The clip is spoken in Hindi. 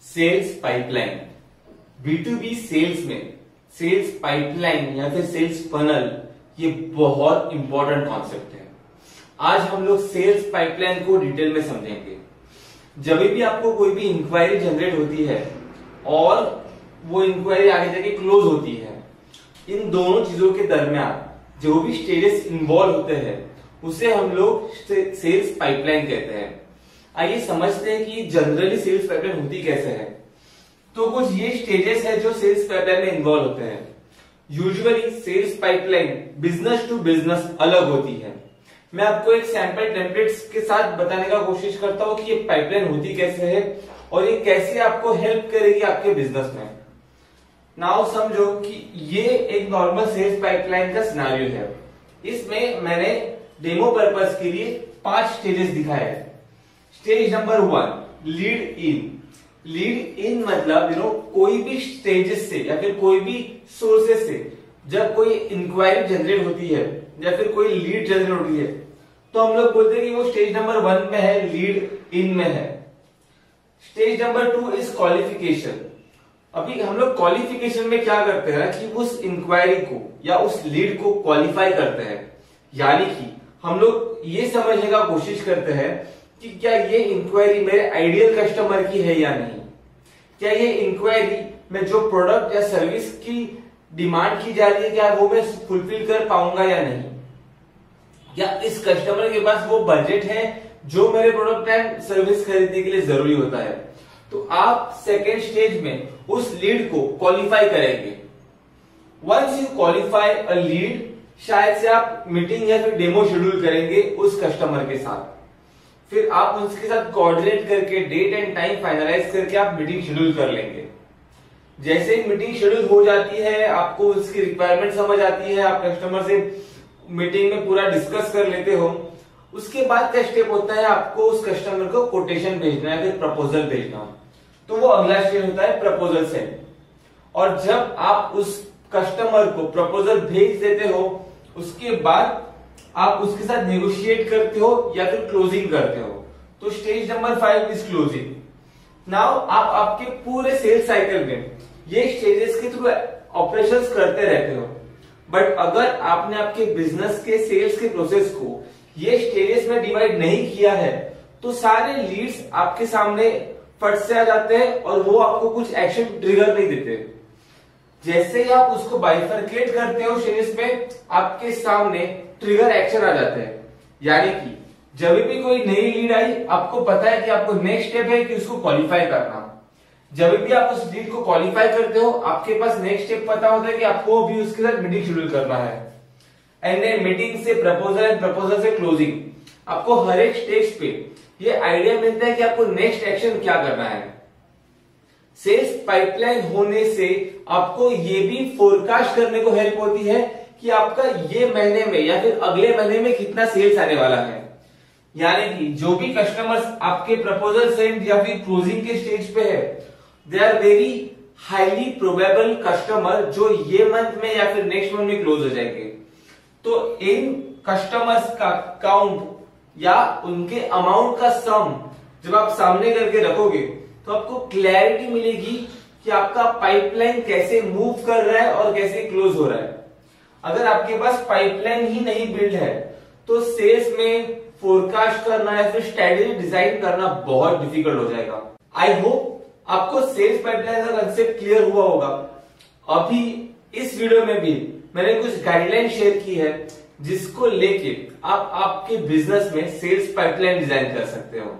Sales pipeline. B2B सेल्स में सेल्स पाइपलाइन या फिर सेल्स फनल ये बहुत इंपॉर्टेंट कॉन्सेप्ट है। आज हम लोग सेल्स पाइपलाइन को डिटेल में समझेंगे। जब भी आपको कोई भी इंक्वायरी जनरेट होती है और वो इंक्वायरी आगे जाके क्लोज होती है, इन दोनों चीजों के दरमियान जो भी स्टेजेस इन्वॉल्व होते हैं उसे हम लोग सेल्स पाइपलाइन कहते हैं। आइए समझते हैं कि जनरली सेल्स पाइपलाइन होती कैसे है। तो कुछ ये स्टेजेस है जो सेल्स पाइपलाइन में इन्वॉल्व होते हैं। Usually sales pipeline business to business अलग होती है। मैं आपको एक सैंपल टेम्पलेट्स के साथ बताने का कोशिश करता हूं कि ये पाइपलाइन होती कैसे है और ये कैसे आपको हेल्प करेगी आपके बिजनेस में। नाउ समझो कि ये एक नॉर्मल सेल्स पाइपलाइन का सिनेरियो है। इसमें मैंने डेमो पर्पस के लिए 5 स्टेजेस दिखाए हैं। Stage number 1 lead in. Lead in मतलब कोई भी स्टेजेस से या फिर कोई भी सोर्सेस से जब कोई इंक्वायरी जनरेट होती है या फिर कोई लीड जनरेट होती है तो हम लोग बोलते हैं कि वो स्टेज नंबर 1 में है, लीड इन में है। Stage number 2 is qualification. अभी हम लोग क्वालिफिकेशन में क्या करते हैं कि उस इंक्वायरी को या उस लीड को क्वालिफाई करते हैं, यानी कि हम लोग ये समझने का कोशिश करते हैं कि क्या ये इंक्वायरी मेरे आइडियल कस्टमर की है या नहीं, क्या ये इंक्वायरी में जो प्रोडक्ट या सर्विस की डिमांड की जा रही है क्या वो मैं फुलफिल कर पाऊंगा या नहीं, या इस कस्टमर के पास वो बजट है जो मेरे प्रोडक्ट एंड सर्विस खरीदने के लिए जरूरी होता है। तो आप सेकेंड स्टेज में उस लीड को क्वालिफाई करेंगे। Once you qualify a lead, शायद से आप मीटिंग या फिर डेमो शेड्यूल करेंगे उस कस्टमर के साथ। फिर आप उसके साथ कोऑर्डिनेट करके डेट एंड टाइम फाइनलाइज करके आप मीटिंग शेड्यूल कर लेंगे। जैसे ही मीटिंग शेड्यूल हो जाती है, आपको उसकी रिक्वायरमेंट समझ आती है, आप कस्टमर से मीटिंग में पूरा डिस्कस कर लेते हो, उसके बाद का स्टेप होता है आपको उस कस्टमर को कोटेशन भेजना है, फिर प्रपोजल भेजना। तो वो अगला स्टेज होता है प्रपोजल सेंड। और जब आप उस कस्टमर को प्रपोजल भेज देते हो उसके बाद आप उसके साथ नेगोशिएट करते हो या फिर क्लोजिंग करते हो। तो stage number 5 is closing. Now आप आपके पूरे सेल्स साइकिल में ये स्टेजेस के थ्रू ऑपरेशंस करते रहते हो, बट अगर आपने आपके बिजनेस के सेल्स के प्रोसेस को ये स्टेजेस में डिवाइड नहीं किया है तो सारे लीड्स आपके सामने फट से आ जाते हैं और वो आपको कुछ एक्शन ट्रिगर नहीं देते। जैसे ही आप उसको बाइफरकेट करते हो स्टेजेस में, आपके सामने ट्रिगर एक्शन आ जाते हैं। यानी कि जब भी कोई नई लीड आई, आपको पता है कि आपको नेक्स्ट स्टेप है कि उसको क्वालिफाई करना। जब भी आप उस लीड को क्वालिफाई करते हो, आपके पास नेक्स्ट स्टेप पता होता है कि आपको भी उसके साथ मीटिंग शेड्यूल करना है। एंड देन मीटिंग से प्रपोजल एंड प्रपोजल से क्लोजिंग, आपको हर एक स्टेज पे ये आइडिया मिलता है कि आपको नेक्स्ट एक्शन क्या करना है। सेल्स पाइपलाइन होने से आपको ये भी फोरकास्ट करने को हेल्प होती है कि आपका ये महीने में या फिर अगले महीने में कितना सेल्स आने वाला है। यानी कि जो भी कस्टमर्स आपके प्रपोजल सेंड या फिर क्लोजिंग के स्टेज पे है, they are very highly probable customer जो ये मंथ में या फिर नेक्स्ट मंथ में क्लोज हो जाएंगे। तो इन कस्टमर्स का काउंट या उनके अमाउंट का सम जब आप सामने करके रखोगे तो आपको क्लैरिटी मिलेगी कि आपका पाइपलाइन कैसे मूव कर रहा है और कैसे क्लोज हो रहा है। अगर आपके पास पाइपलाइन ही नहीं बिल्ड है तो सेल्स में फोरकास्ट करना या फिर स्ट्रेटेजी डिजाइन करना बहुत डिफिकल्ट हो जाएगा। आई होप आपको सेल्स पाइपलाइन का कंसेप्ट क्लियर हुआ होगा। अभी इस वीडियो में भी मैंने कुछ गाइडलाइन शेयर की है जिसको लेके आप आपके बिजनेस में सेल्स पाइपलाइन डिजाइन कर सकते हो।